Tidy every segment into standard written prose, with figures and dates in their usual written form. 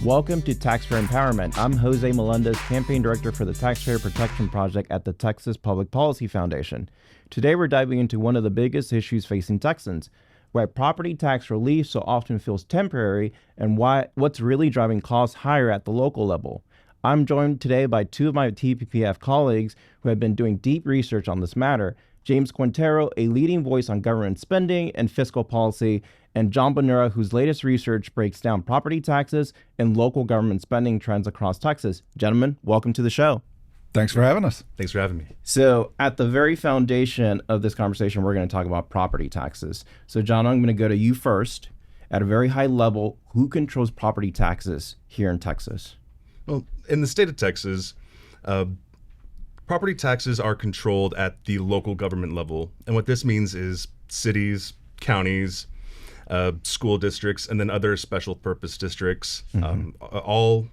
Welcome to Taxpayer Empowerment. I'm Jose Melendez, Campaign Director for the Taxpayer Protection Project at the Texas Public Policy Foundation. Today we're diving into one of the biggest issues facing Texans, why property tax relief so often feels temporary and what's really driving costs higher at the local level. I'm joined today by two of my TPPF colleagues who have been doing deep research on this matter. James Quintero, a leading voice on government spending and fiscal policy, and John Bonura, whose latest research breaks down property taxes and local government spending trends across Texas. Gentlemen, welcome to the show. Thanks for having us. Thanks for having me. So at the very foundation of this conversation, we're going to talk about property taxes. So John, I'm going to go to you first. At a very high level, who controls property taxes here in Texas? Well, in the state of Texas, property taxes are controlled at the local government level. And what this means is cities, counties, school districts, and then other special purpose districts, all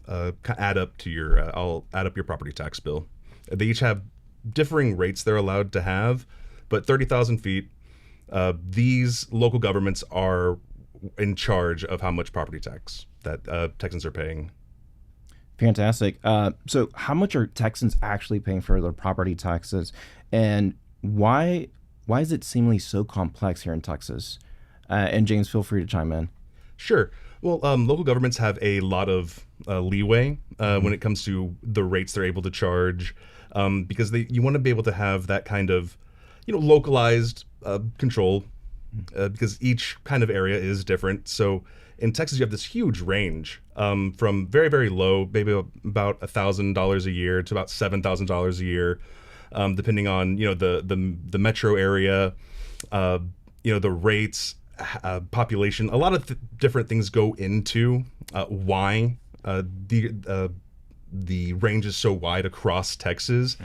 add up your property tax bill. They each have differing rates they're allowed to have, but 30,000 feet, these local governments are in charge of how much property tax that Texans are paying. Fantastic. So how much are Texans actually paying for their property taxes, and why is it seemingly so complex here in Texas? And James, feel free to chime in. Sure. Well, local governments have a lot of leeway when it comes to the rates they're able to charge, because you want to be able to have that kind of, localized control, because each kind of area is different. So in Texas, you have this huge range from very, very low, maybe about $1,000 a year to about $7,000 a year, depending on the metro area, the rates. Population, a lot of different things go into why the range is so wide across Texas.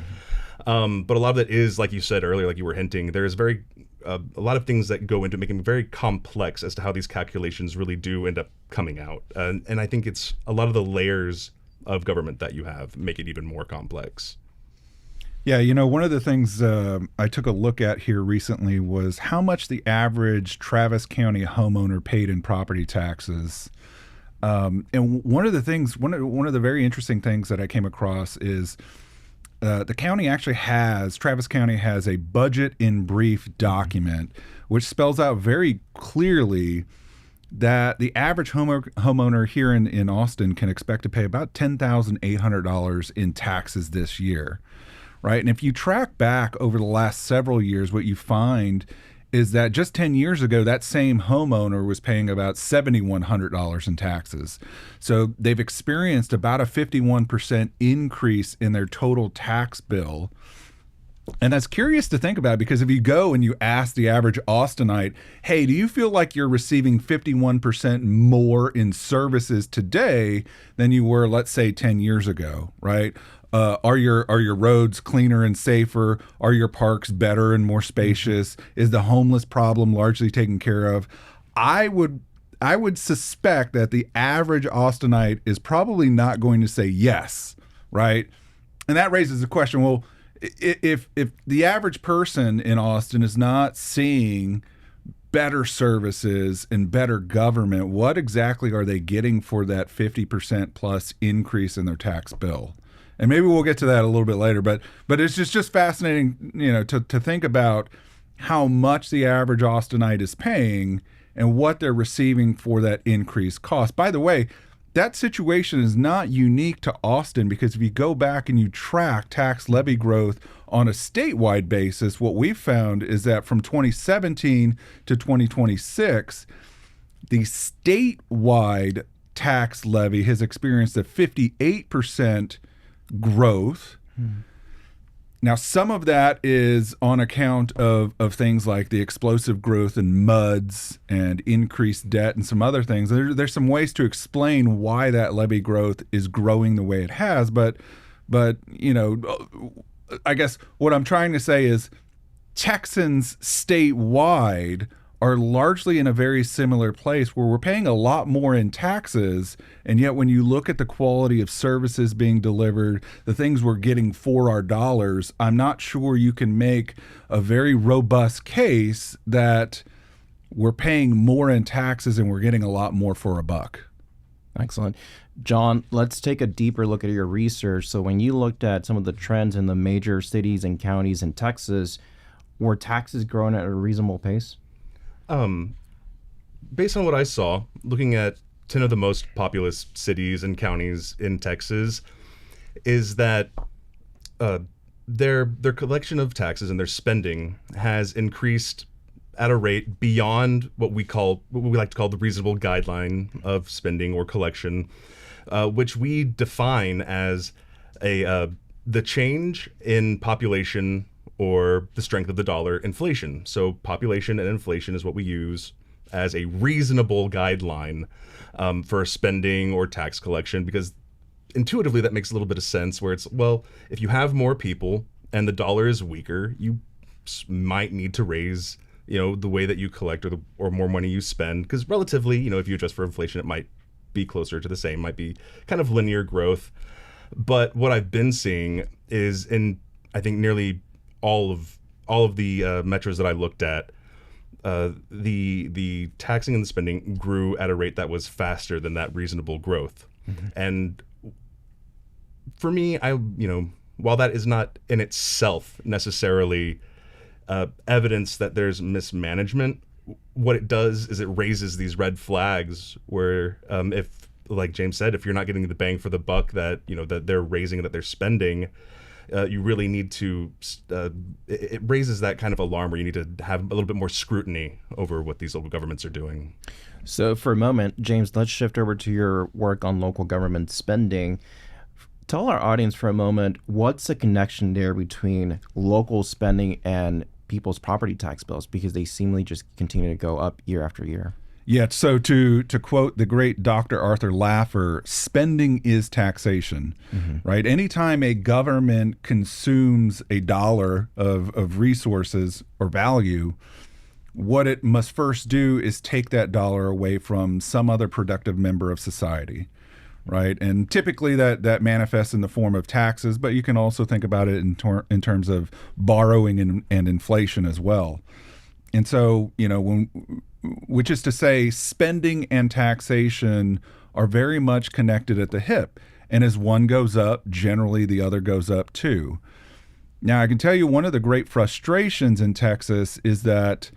But a lot of it is, like you said earlier, like you were hinting, there's a lot of things that go into making it very complex as to how these calculations really do end up coming out. And I think it's a lot of the layers of government that you have make it even more complex. Yeah, one of the things I took a look at here recently was how much the average Travis County homeowner paid in property taxes. And one of the very interesting things that I came across is the county actually Travis County has a budget in brief document, which spells out very clearly that the average homeowner here in Austin can expect to pay about $10,800 in taxes this year. Right. And if you track back over the last several years, what you find is that just 10 years ago, that same homeowner was paying about $7,100 in taxes. So they've experienced about a 51% increase in their total tax bill. And that's curious to think about, because if you go and you ask the average Austinite, hey, do you feel like you're receiving 51% more in services today than you were, let's say, 10 years ago, right? Are your roads cleaner and safer? Are your parks better and more spacious? Is the homeless problem largely taken care of? I would suspect that the average Austinite is probably not going to say yes, right? And that raises the question, well, if the average person in Austin is not seeing better services and better government, what exactly are they getting for that 50% plus increase in their tax bill? And maybe we'll get to that a little bit later, but it's just fascinating, to think about how much the average Austinite is paying and what they're receiving for that increased cost. By the way, that situation is not unique to Austin, because if you go back and you track tax levy growth on a statewide basis, what we've found is that from 2017 to 2026, the statewide tax levy has experienced a 58% growth. Now, some of that is on account of things like the explosive growth in MUDs and increased debt and some other things. There's some ways to explain why that levy growth is growing the way it has, but I guess what I'm trying to say is Texans statewide are largely in a very similar place where we're paying a lot more in taxes, and yet when you look at the quality of services being delivered, the things we're getting for our dollars, I'm not sure you can make a very robust case that we're paying more in taxes and we're getting a lot more for a buck. Excellent. John, let's take a deeper look at your research. So when you looked at some of the trends in the major cities and counties in Texas, were taxes growing at a reasonable pace? Based on what I saw, looking at 10 of the most populous cities and counties in Texas, is that their collection of taxes and their spending has increased at a rate beyond what we like to call the reasonable guideline of spending or collection, which we define as the change in population or the strength of the dollar inflation. So population and inflation is what we use as a reasonable guideline for spending or tax collection, because intuitively that makes a little bit of sense, where it's, well, if you have more people and the dollar is weaker, you might need to raise, the way that you collect or more money you spend, because relatively, if you adjust for inflation, it might be closer to the same, might be kind of linear growth. But what I've been seeing is, in I think nearly all of the metros that I looked at, the taxing and the spending grew at a rate that was faster than that reasonable growth. Mm-hmm. And for me, while that is not in itself necessarily evidence that there's mismanagement, what it does is it raises these red flags where, if, like James said, if you're not getting the bang for the buck that that they're raising, that they're spending, you really need to. It raises that kind of alarm where you need to have a little bit more scrutiny over what these local governments are doing. So for a moment, James, let's shift over to your work on local government spending. Tell our audience for a moment, what's the connection there between local spending and people's property tax bills, because they seemingly just continue to go up year after year? Yeah, so to quote the great Dr. Arthur Laffer, spending is taxation, right? Anytime a government consumes a dollar of resources or value, what it must first do is take that dollar away from some other productive member of society, right? And typically that manifests in the form of taxes, but you can also think about it in terms of borrowing and inflation as well. And so, which is to say, spending and taxation are very much connected at the hip. And as one goes up, generally the other goes up too. Now, I can tell you one of the great frustrations in Texas is that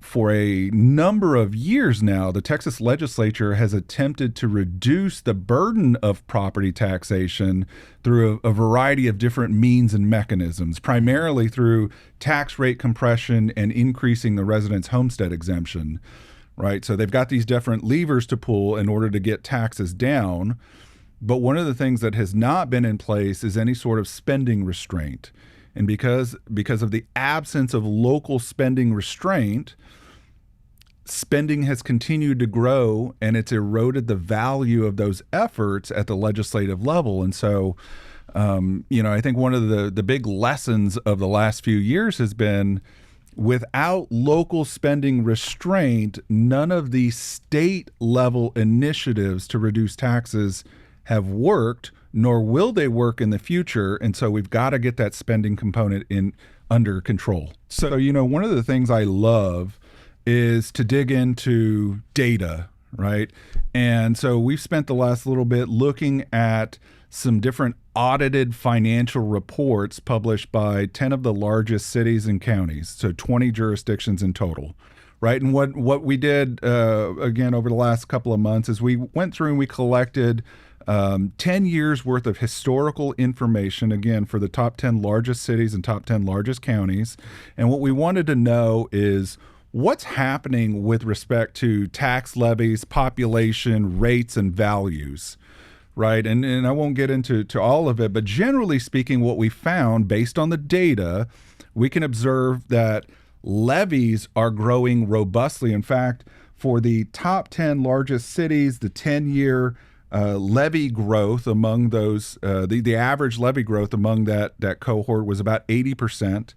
for a number of years now, the Texas legislature has attempted to reduce the burden of property taxation through a variety of different means and mechanisms, primarily through tax rate compression and increasing the residence homestead exemption, right? So they've got these different levers to pull in order to get taxes down. But one of the things that has not been in place is any sort of spending restraint. And because of the absence of local spending restraint, spending has continued to grow, and it's eroded the value of those efforts at the legislative level. And so, I think one of the big lessons of the last few years has been, without local spending restraint, none of the state level initiatives to reduce taxes have worked, nor will they work in the future. And so we've got to get that spending component under control. So, one of the things I love is to dig into data, right? And so we've spent the last little bit looking at some different audited financial reports published by 10 of the largest cities and counties, so 20 jurisdictions in total, right? And what we did, again, over the last couple of months is we went through and we collected 10 years worth of historical information, again, for the top 10 largest cities and top 10 largest counties. And what we wanted to know is, what's happening with respect to tax levies, population, rates, and values, right? And I won't get into all of it, but generally speaking, what we found based on the data, we can observe that levies are growing robustly. In fact, for the top 10 largest cities, the 10-year levy growth among those, the average levy growth among that cohort was about 80%.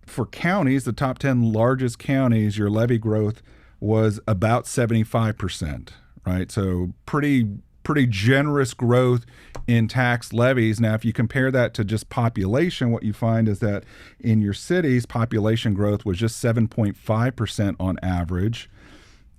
For counties, the top 10 largest counties, your levy growth was about 75%, right? So pretty generous growth in tax levies. Now, if you compare that to just population, what you find is that in your cities, population growth was just 7.5% on average.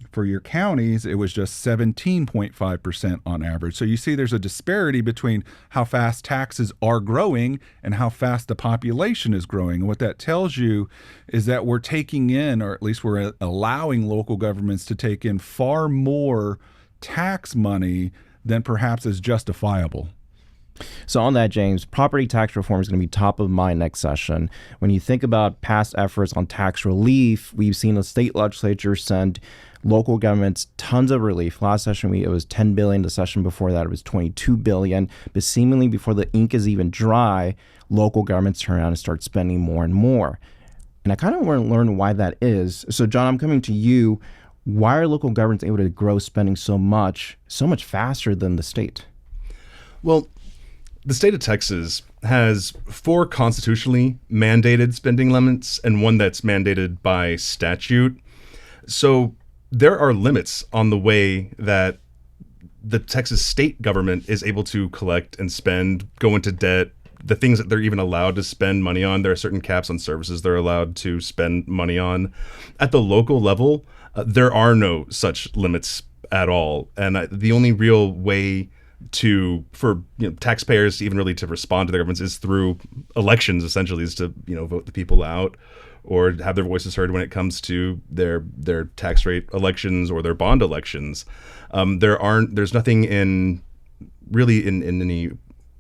For your counties, it was just 17.5% on average. So you see there's a disparity between how fast taxes are growing and how fast the population is growing. And what that tells you is that we're taking in, or at least we're allowing local governments to take in far more tax money than perhaps is justifiable. So on that, James, property tax reform is going to be top of mind next session. When you think about past efforts on tax relief, we've seen the state legislature send local governments tons of relief. Last session, it was $10 billion. The session before that, it was $22 billion. But seemingly before the ink is even dry, local governments turn around and start spending more and more. And I kind of want to learn why that is. So, John, I'm coming to you. Why are local governments able to grow spending so much faster than the state? Well, the state of Texas has 4 constitutionally mandated spending limits and one that's mandated by statute. So there are limits on the way that the Texas state government is able to collect and spend, go into debt, the things that they're even allowed to spend money on. There are certain caps on services they're allowed to spend money on. At the local level, there are no such limits at all. And the only real way for taxpayers even really to respond to their governments is through elections, essentially, is to vote the people out or have their voices heard when it comes to their tax rate elections or their bond elections. There's nothing in any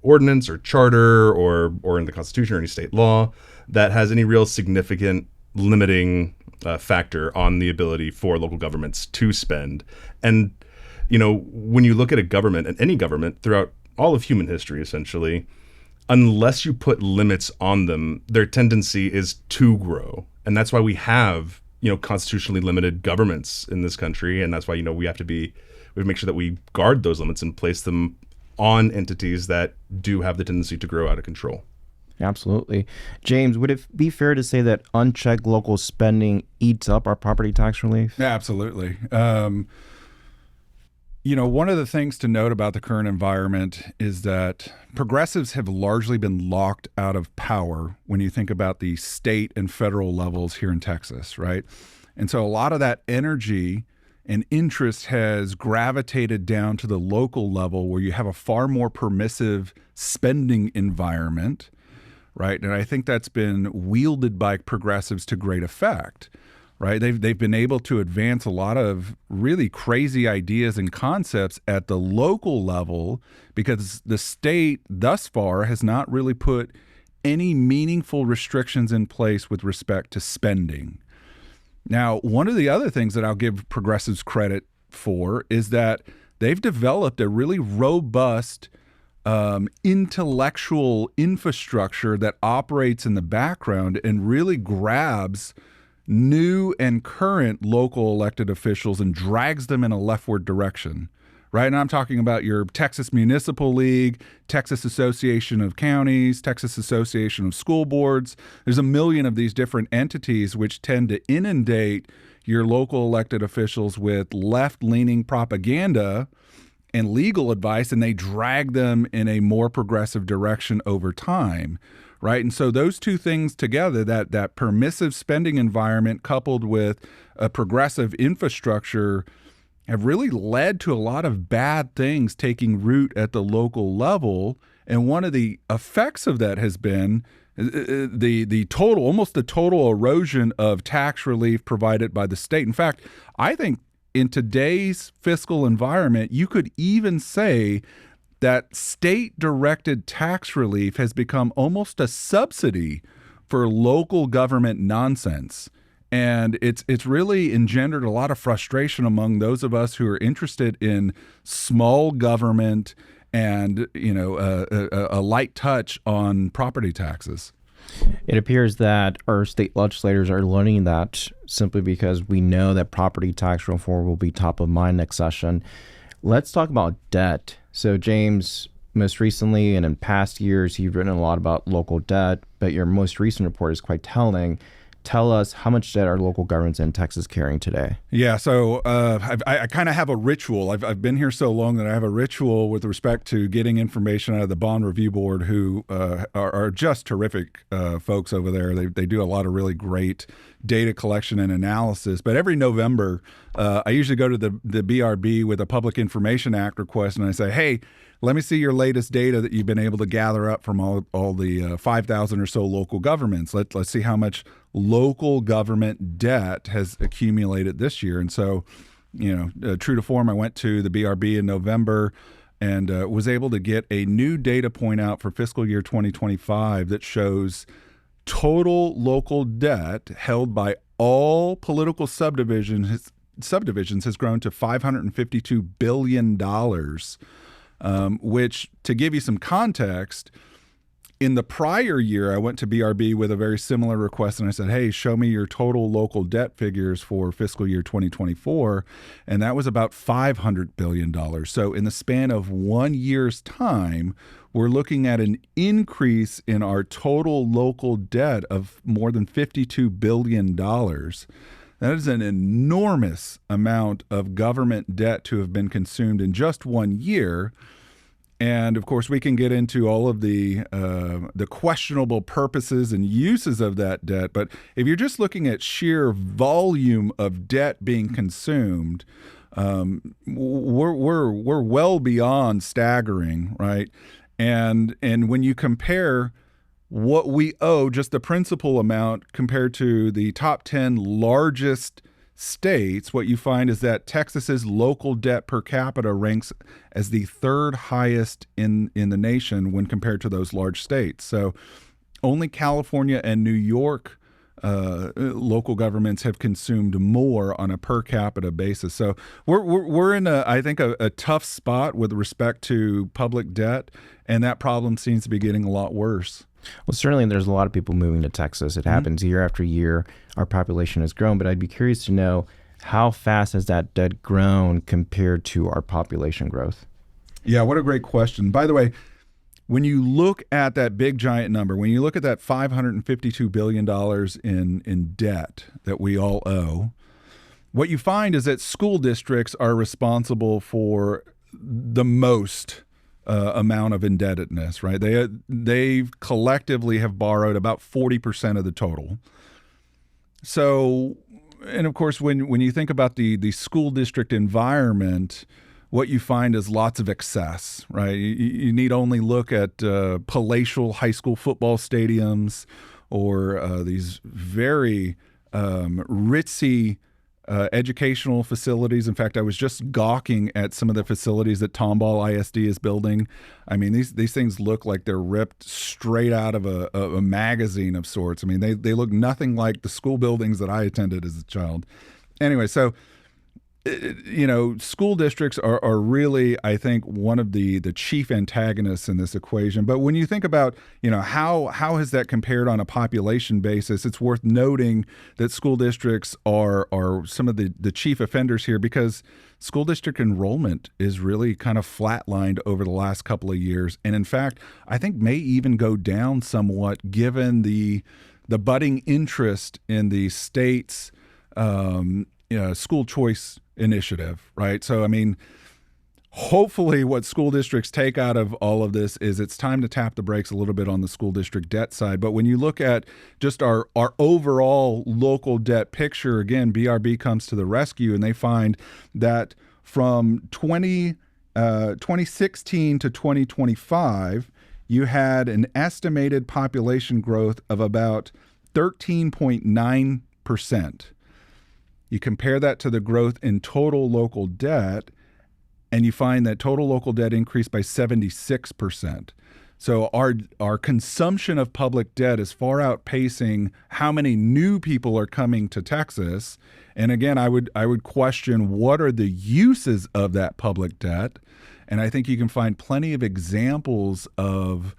ordinance or charter or in the Constitution or any state law that has any real significant limiting factor on the ability for local governments to spend. And when you look at a government, and any government throughout all of human history, essentially, unless you put limits on them, their tendency is to grow. And that's why we have, constitutionally limited governments in this country. And that's why, we have to make sure that we guard those limits and place them on entities that do have the tendency to grow out of control. Absolutely. James, would it be fair to say that unchecked local spending eats up our property tax relief? Absolutely. One of the things to note about the current environment is that progressives have largely been locked out of power when you think about the state and federal levels here in Texas, right? And so a lot of that energy and interest has gravitated down to the local level where you have a far more permissive spending environment, right? And I think that's been wielded by progressives to great effect. Right, they've been able to advance a lot of really crazy ideas and concepts at the local level because the state thus far has not really put any meaningful restrictions in place with respect to spending. Now, one of the other things that I'll give progressives credit for is that they've developed a really robust intellectual infrastructure that operates in the background and really grabs new and current local elected officials and drags them in a leftward direction, right? And I'm talking about your Texas Municipal League, Texas Association of Counties, Texas Association of School Boards. There's a million of these different entities which tend to inundate your local elected officials with left-leaning propaganda and legal advice, and they drag them in a more progressive direction over time. Right. And so those two things together, that permissive spending environment coupled with a progressive infrastructure, have really led to a lot of bad things taking root at the local level. And one of the effects of that has been almost the total erosion of tax relief provided by the state. In fact, I think in today's fiscal environment, you could even say that state-directed tax relief has become almost a subsidy for local government nonsense. And it's really engendered a lot of frustration among those of us who are interested in small government and, a light touch on property taxes. It appears that our state legislators are learning that simply because we know that property tax reform will be top of mind next session. Let's talk about debt. So, James, most recently and in past years, you've written a lot about local debt, but your most recent report is quite telling. tell us how much debt are local governments in Texas carrying today? Yeah, so I kind of have a ritual. I've been here so long that I have a ritual with respect to getting information out of the Bond Review Board, who are just terrific folks over there. They do a lot of really great data collection and analysis. But every November, I usually go to the BRB with a Public Information Act request, and I say, hey, let me see your latest data that you've been able to gather up from all the 5,000 or so local governments. Let's see how much local government debt has accumulated this year. And so, true to form, I went to the BRB in November and was able to get a new data point out for fiscal year 2025 that shows total local debt held by all political subdivisions has grown to $552 billion. Which, to give you some context, in the prior year, I went to BRB with a very similar request, and I said, hey, show me your total local debt figures for fiscal year 2024, and that was about $500 billion. So in the span of 1 year's time, we're looking at an increase in our total local debt of more than $52 billion. That is an enormous amount of government debt to have been consumed in just 1 year. And of course, we can get into all of the questionable purposes and uses of that debt. But if you're just looking at sheer volume of debt being consumed, we're well beyond staggering, right? And when you compare what we owe, just the principal amount, compared to the top 10 largest states, what you find is that Texas's local debt per capita ranks as the third highest in the nation when compared to those large states. So only California and New York local governments have consumed more on a per capita basis. So we're in I think a tough spot with respect to public debt, and that problem seems to be getting a lot worse. Well, certainly there's a lot of people moving to Texas. It happens year after year. Our population has grown, but I'd be curious to know, how fast has that debt grown compared to our population growth? Yeah, what a great question. By the way, when you look at that big giant number, when you look at that $552 billion in debt that we all owe, what you find is that school districts are responsible for the most amount of indebtedness, right? They collectively have borrowed about 40% of the total. So, and of course, when you think about the school district environment, what you find is lots of excess, right? You need only look at palatial high school football stadiums or these very ritzy educational facilities. In fact, I was just gawking at some of the facilities that Tomball ISD is building. I mean, these things look like they're ripped straight out of a magazine of sorts. I mean, they look nothing like the school buildings that I attended as a child. Anyway, so school districts are really, I think, one of the chief antagonists in this equation. But when you think about, how has that compared on a population basis, it's worth noting that school districts are some of the chief offenders here, because school district enrollment is really kind of flatlined over the last couple of years. And in fact, I think may even go down somewhat given the budding interest in the state's school choice initiative, right? So, I mean, hopefully what school districts take out of all of this is it's time to tap the brakes a little bit on the school district debt side. But when you look at just our overall local debt picture, again, BRB comes to the rescue, and they find that from 2016 to 2025, you had an estimated population growth of about 13.9%. You compare that to the growth in total local debt, and you find that total local debt increased by 76%. So our consumption of public debt is far outpacing how many new people are coming to Texas. And again, I would question, what are the uses of that public debt? And I think you can find plenty of examples of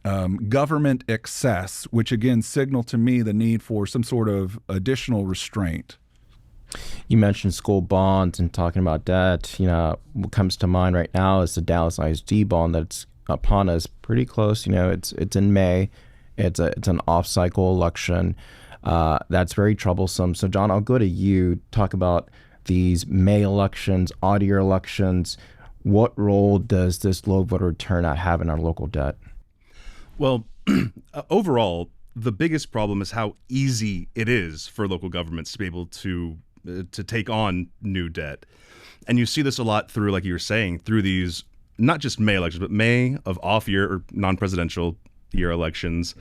government excess, which again signal to me the need for some sort of additional restraint. You mentioned school bonds and talking about debt. What comes to mind right now is the Dallas ISD bond that's upon us pretty close. It's in May. It's an off-cycle election. That's very troublesome. So, John, I'll go to you. Talk about these May elections, odd year elections. What role does this low voter turnout have in our local debt? Well, overall, the biggest problem is how easy it is for local governments to be able to take on new debt. And you see this a lot through, like you were saying, through these, not just May elections, but May of off year or non-presidential year elections,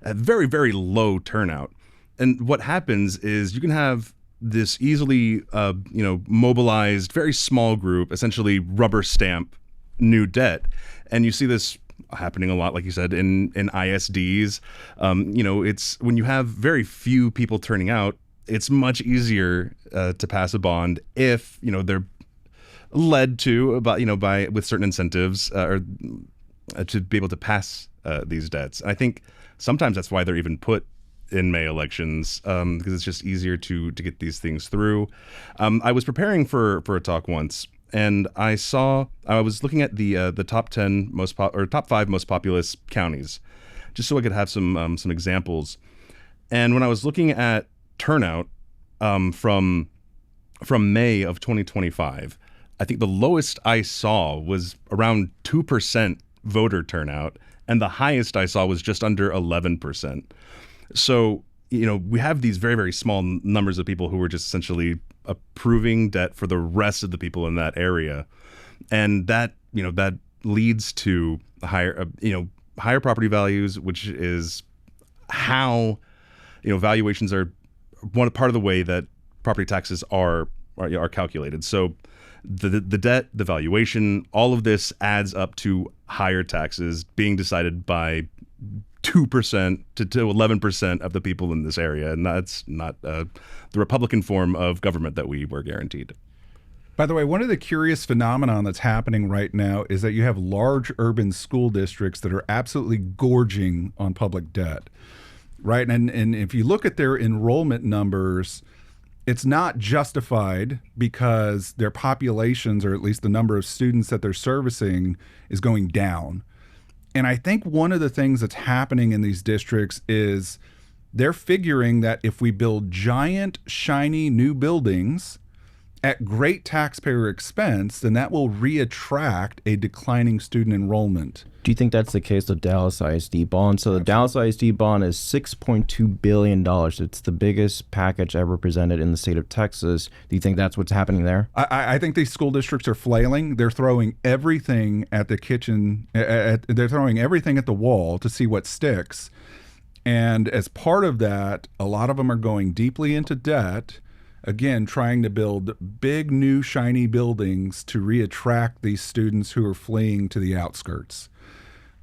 a very, very low turnout. And what happens is you can have this easily, mobilized, very small group, essentially rubber stamp new debt. And you see this happening a lot, like you said, in ISDs. It's when you have very few people turning out, it's much easier to pass a bond if, they're led to by with certain incentives or to be able to pass these debts. And I think sometimes that's why they're even put in May elections, because it's just easier to get these things through. I was preparing for a talk once, and I was looking at the top 10 top 5 most populous counties, just so I could have some examples. And when I was looking at turnout from May of 2025, I think the lowest I saw was around 2% voter turnout, and the highest I saw was just under 11%. So, we have these very, very small numbers of people who are just essentially approving debt for the rest of the people in that area. And that leads to higher property values, which is how, valuations are one part of the way that property taxes are calculated. So the debt, the valuation, all of this adds up to higher taxes being decided by 2% to 11% of the people in this area. And that's not the Republican form of government that we were guaranteed. By the way, one of the curious phenomenon that's happening right now is that you have large urban school districts that are absolutely gorging on public debt, right? And if you look at their enrollment numbers, it's not justified because their populations, or at least the number of students that they're servicing, is going down. And I think one of the things that's happening in these districts is they're figuring that if we build giant, shiny new buildings at great taxpayer expense, then that will reattract a declining student enrollment. Do you think that's the case with Dallas ISD bond? So the Dallas ISD bond is $6.2 billion. It's the biggest package ever presented in the state of Texas. Do you think that's what's happening there? I think these school districts are flailing. They're throwing everything at the kitchen. They're throwing everything at the wall to see what sticks. And as part of that, a lot of them are going deeply into debt, again, trying to build big, new, shiny buildings to reattract these students who are fleeing to the outskirts.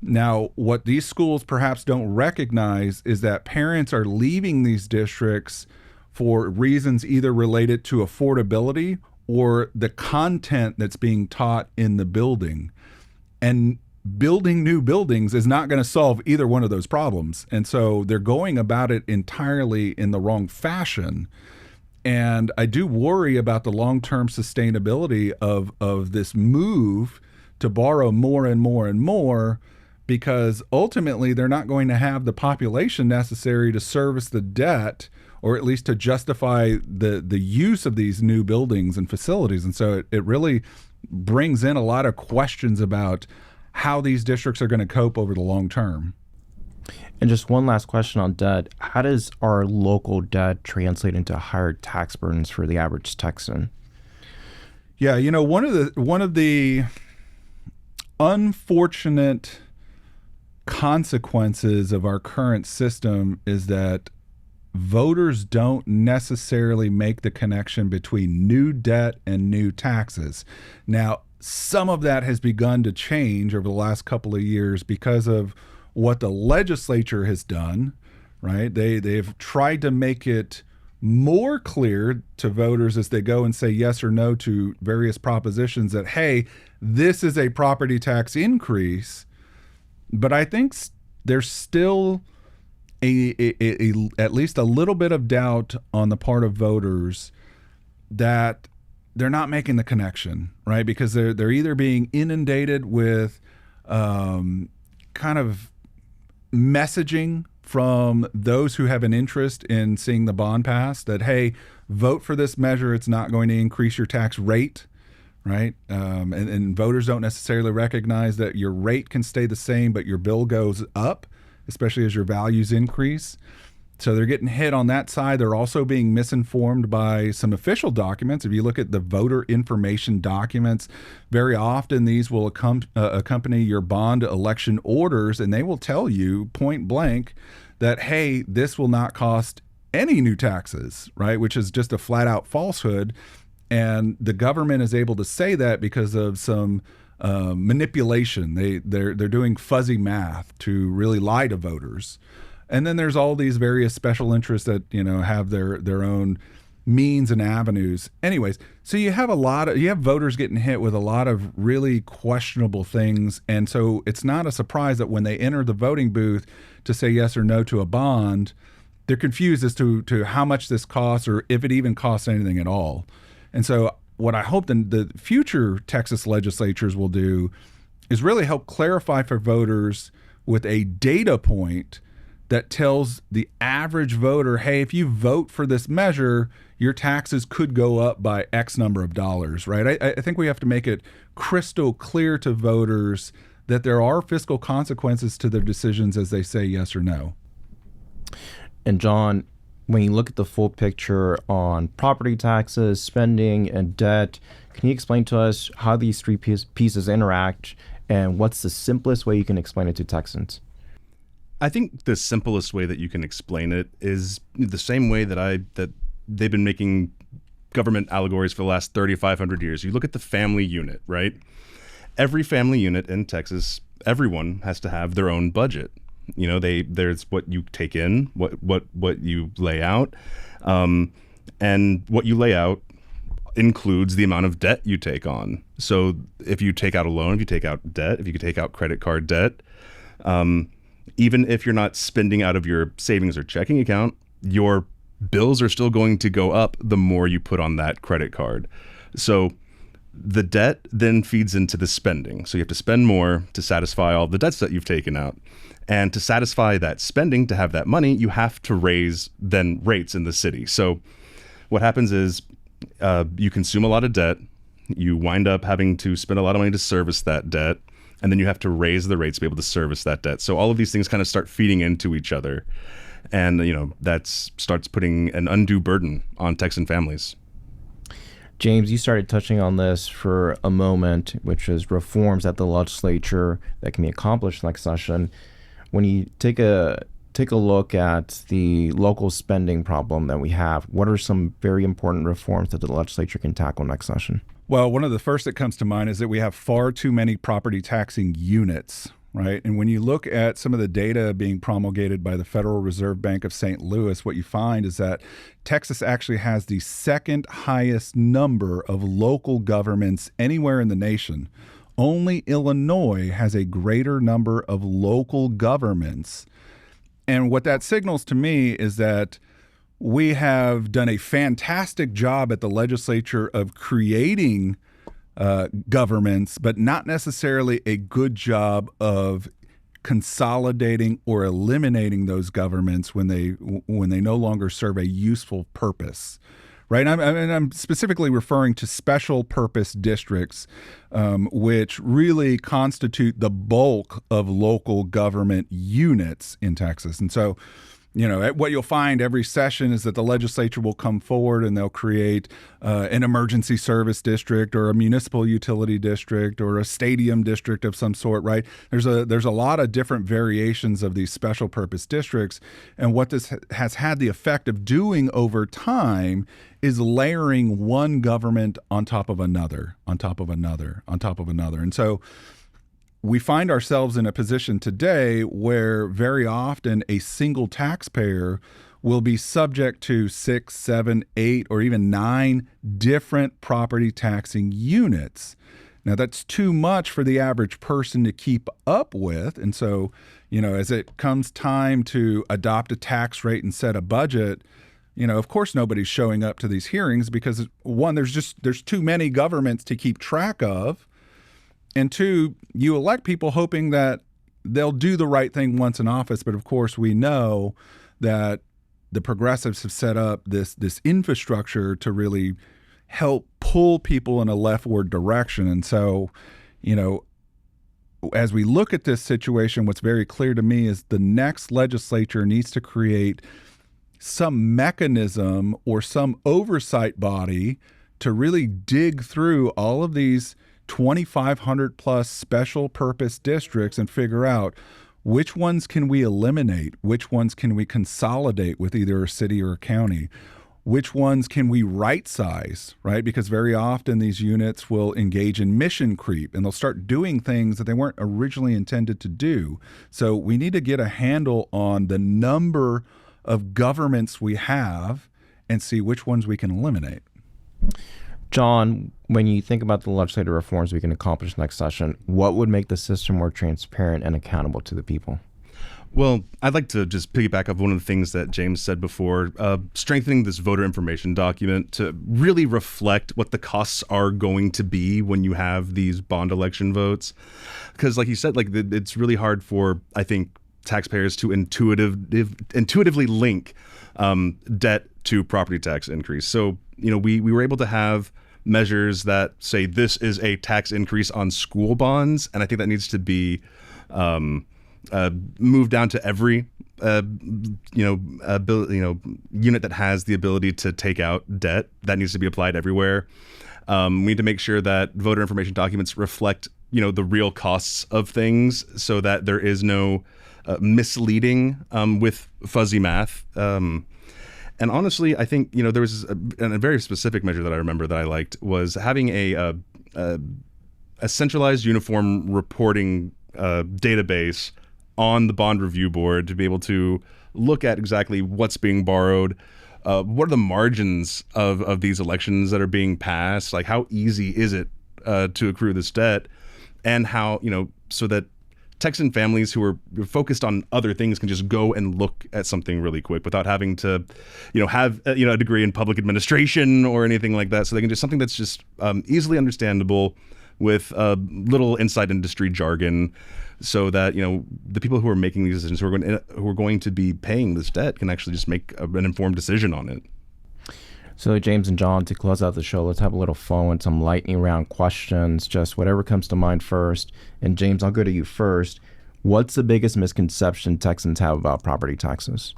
Now, what these schools perhaps don't recognize is that parents are leaving these districts for reasons either related to affordability or the content that's being taught in the building. And building new buildings is not going to solve either one of those problems. And so they're going about it entirely in the wrong fashion. And I do worry about the long-term sustainability of this move to borrow more and more and more, because ultimately they're not going to have the population necessary to service the debt, or at least to justify the use of these new buildings and facilities. And so it really brings in a lot of questions about how these districts are going to cope over the long term. And just one last question on debt. How does our local debt translate into higher tax burdens for the average Texan? Yeah, one of the unfortunate consequences of our current system is that voters don't necessarily make the connection between new debt and new taxes. Now, some of that has begun to change over the last couple of years because of what the legislature has done, right? They've tried to make it more clear to voters as they go and say yes or no to various propositions that, hey, this is a property tax increase. But I think there's still at least a little bit of doubt on the part of voters that they're not making the connection, right? Because they're either being inundated with kind of messaging from those who have an interest in seeing the bond pass that, hey, vote for this measure. It's not going to increase your tax rate, right? And voters don't necessarily recognize that your rate can stay the same, but your bill goes up, especially as your values increase. So they're getting hit on that side. They're also being misinformed by some official documents. If you look at the voter information documents, very often these will accompany your bond election orders, and they will tell you point blank that, hey, this will not cost any new taxes, right? Which is just a flat out falsehood. And the government is able to say that because of some manipulation. They're doing fuzzy math to really lie to voters. And then there's all these various special interests that, have their own means and avenues. Anyways, so you have voters getting hit with a lot of really questionable things. And so it's not a surprise that when they enter the voting booth to say yes or no to a bond, they're confused as to how much this costs or if it even costs anything at all. And so what I hope the future Texas legislatures will do is really help clarify for voters with a data point that tells the average voter, hey, if you vote for this measure, your taxes could go up by X number of dollars, right? I think we have to make it crystal clear to voters that there are fiscal consequences to their decisions as they say yes or no. And John, when you look at the full picture on property taxes, spending, and debt, can you explain to us how these three pieces interact and what's the simplest way you can explain it to Texans? I think the simplest way that you can explain it is the same way that they've been making government allegories for the last 3,500 years. You look at the family unit, right? Every family unit in Texas, everyone has to have their own budget. There's what you take in, what you lay out, and what you lay out includes the amount of debt you take on. So if you take out a loan, if you take out debt, if you could take out credit card debt, even if you're not spending out of your savings or checking account, your bills are still going to go up the more you put on that credit card. So the debt then feeds into the spending. So you have to spend more to satisfy all the debts that you've taken out. And to satisfy that spending, to have that money, you have to raise then rates in the city. So what happens is you consume a lot of debt, you wind up having to spend a lot of money to service that debt, and then you have to raise the rates to be able to service that debt. So all of these things kind of start feeding into each other. And, that starts putting an undue burden on Texan families. James, you started touching on this for a moment, which is reforms at the legislature that can be accomplished next session. When you take a look at the local spending problem that we have, what are some very important reforms that the legislature can tackle next session? Well, one of the first that comes to mind is that we have far too many property taxing units, right? And when you look at some of the data being promulgated by the Federal Reserve Bank of St. Louis, what you find is that Texas actually has the second highest number of local governments anywhere in the nation. Only Illinois has a greater number of local governments. And what that signals to me is that we have done a fantastic job at the legislature of creating governments, but not necessarily a good job of consolidating or eliminating those governments when they no longer serve a useful purpose. Right. I'm specifically referring to special purpose districts, which really constitute the bulk of local government units in Texas. And so, what you'll find every session is that the legislature will come forward and they'll create an emergency service district or a municipal utility district or a stadium district of some sort, right? There's a lot of different variations of these special purpose districts. And what this has had the effect of doing over time is layering one government on top of another, on top of another, on top of another. And so we find ourselves in a position today where very often a single taxpayer will be subject to 6, 7, 8, or even 9 different property taxing units. Now, that's too much for the average person to keep up with. And so, as it comes time to adopt a tax rate and set a budget, of course, nobody's showing up to these hearings because, one, there's too many governments to keep track of. And two, you elect people hoping that they'll do the right thing once in office, but of course we know that the progressives have set up this infrastructure to really help pull people in a leftward direction. And so, as we look at this situation, what's very clear to me is the next legislature needs to create some mechanism or some oversight body to really dig through all of these 2,500 plus special purpose districts and figure out which ones can we eliminate, which ones can we consolidate with either a city or a county, which ones can we right size, right? Because very often these units will engage in mission creep and they'll start doing things that they weren't originally intended to do. So we need to get a handle on the number of governments we have and see which ones we can eliminate. John, when you think about the legislative reforms we can accomplish next session, what would make the system more transparent and accountable to the people? Well, I'd like to just piggyback off one of the things that James said before, strengthening this voter information document to really reflect what the costs are going to be when you have these bond election votes. Because like you said, it's really hard for, I think, taxpayers to intuitively link debt to property tax increase. So, we were able to have measures that say this is a tax increase on school bonds, and I think that needs to be moved down to every unit that has the ability to take out debt. That needs to be applied everywhere. We need to make sure that voter information documents reflect the real costs of things, so that there is no misleading with fuzzy math. And honestly, I think there was a very specific measure that I remember that I liked was having a centralized uniform reporting database on the bond review board to be able to look at exactly what's being borrowed, what are the margins of these elections that are being passed, like how easy is it to accrue this debt, and how so that Texan families who are focused on other things can just go and look at something really quick without having to, have a degree in public administration or anything like that. So they can do something that's just easily understandable with little inside industry jargon, so that the people who are making these decisions, who are going to be paying this debt, can actually just make an informed decision on it. So James and John, to close out the show, let's have a little fun with some lightning round questions, just whatever comes to mind first. And James, I'll go to you first. What's the biggest misconception Texans have about property taxes?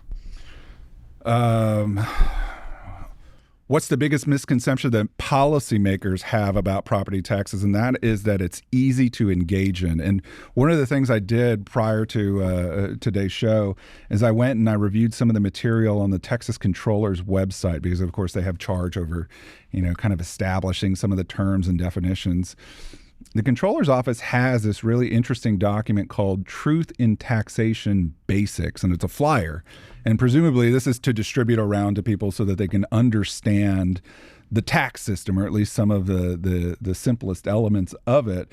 What's the biggest misconception that policymakers have about property taxes? And that is that it's easy to engage in. And one of the things I did prior to today's show is I went and I reviewed some of the material on the Texas Controller's website, because of course they have charge over, kind of establishing some of the terms and definitions. The Controller's Office has this really interesting document called Truth in Taxation Basics, and it's a flyer. And presumably this is to distribute around to people so that they can understand the tax system, or at least some of the simplest elements of it.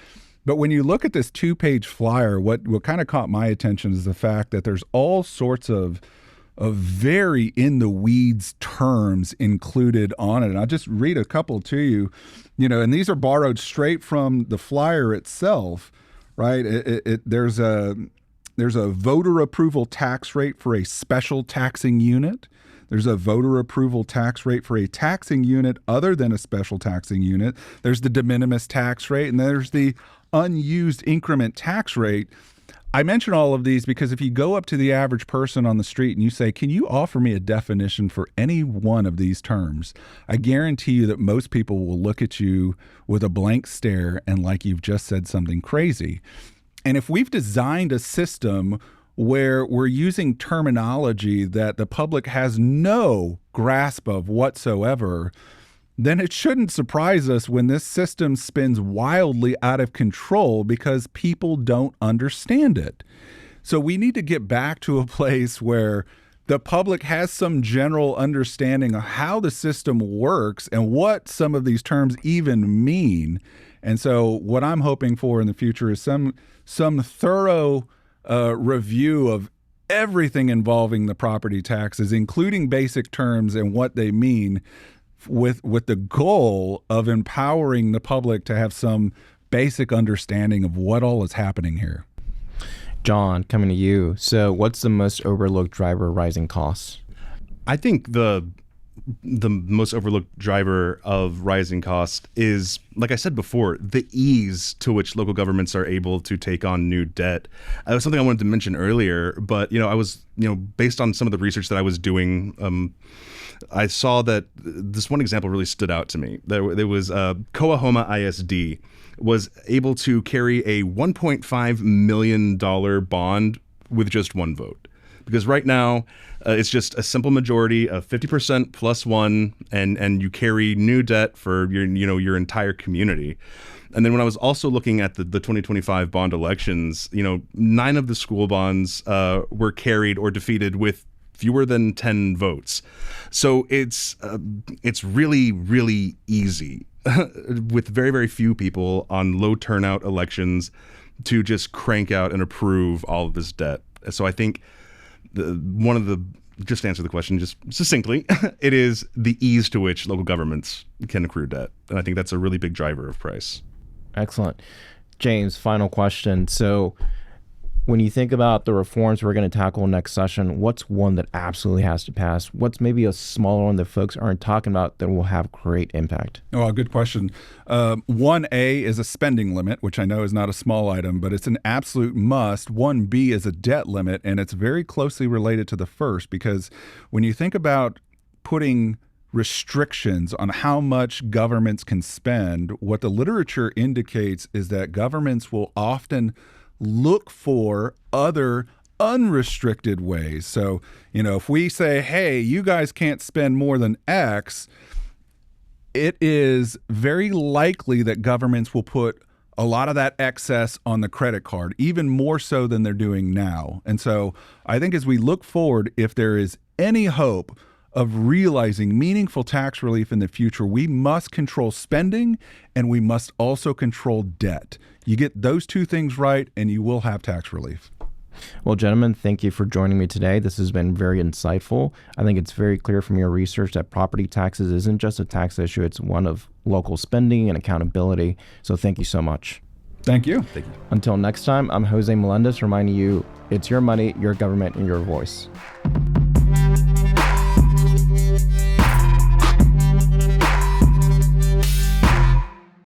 But when you look at this 2-page flyer, what kind of caught my attention is the fact that there's all sorts of very in the weeds terms included on it. And I'll just read a couple to you, and these are borrowed straight from the flyer itself, right? There's a voter approval tax rate for a special taxing unit. There's a voter approval tax rate for a taxing unit other than a special taxing unit. There's the de minimis tax rate, and there's the unused increment tax rate. I mention all of these because if you go up to the average person on the street and you say, can you offer me a definition for any one of these terms? I guarantee you that most people will look at you with a blank stare and like you've just said something crazy. And if we've designed a system where we're using terminology that the public has no grasp of whatsoever, then it shouldn't surprise us when this system spins wildly out of control because people don't understand it. So we need to get back to a place where the public has some general understanding of how the system works and what some of these terms even mean. And so what I'm hoping for in the future is some thorough review of everything involving the property taxes, including basic terms and what they mean, with the goal of empowering the public to have some basic understanding of what all is happening here. John, coming to you. So what's the most overlooked driver of rising costs? I think the most overlooked driver of rising cost is, like I said before, the ease to which local governments are able to take on new debt. That was something I wanted to mention earlier, but I was, based on some of the research that I was doing, I saw that this one example really stood out to me. There was Coahoma ISD was able to carry a $1.5 million bond with just one vote. Because right now, it's just a simple majority of 50% plus one, and you carry new debt for your entire community. And then when I was also looking at the 2025 bond elections, 9 of the school bonds were carried or defeated with fewer than 10 votes. So it's really, really easy with very, very few people on low turnout elections to just crank out and approve all of this debt. So I think just to answer the question just succinctly, it is the ease to which local governments can accrue debt. And I think that's a really big driver of price. Excellent. James, final question. So when you think about the reforms we're going to tackle next session, what's one that absolutely has to pass? What's maybe a smaller one that folks aren't talking about that will have great impact? Oh, good question. 1A is a spending limit, which I know is not a small item, but it's an absolute must. 1B is a debt limit, and it's very closely related to the first, because when you think about putting restrictions on how much governments can spend, what the literature indicates is that governments will often look for other unrestricted ways. So, if we say, hey, you guys can't spend more than X, it is very likely that governments will put a lot of that excess on the credit card, even more so than they're doing now. And so I think as we look forward, if there is any hope of realizing meaningful tax relief in the future, we must control spending and we must also control debt. You get those two things right and you will have tax relief. Well, gentlemen, thank you for joining me today. This has been very insightful. I think it's very clear from your research that property taxes isn't just a tax issue, it's one of local spending and accountability. So thank you so much. Thank you. Thank you. Until next time, I'm Jose Melendez reminding you, it's your money, your government, and your voice.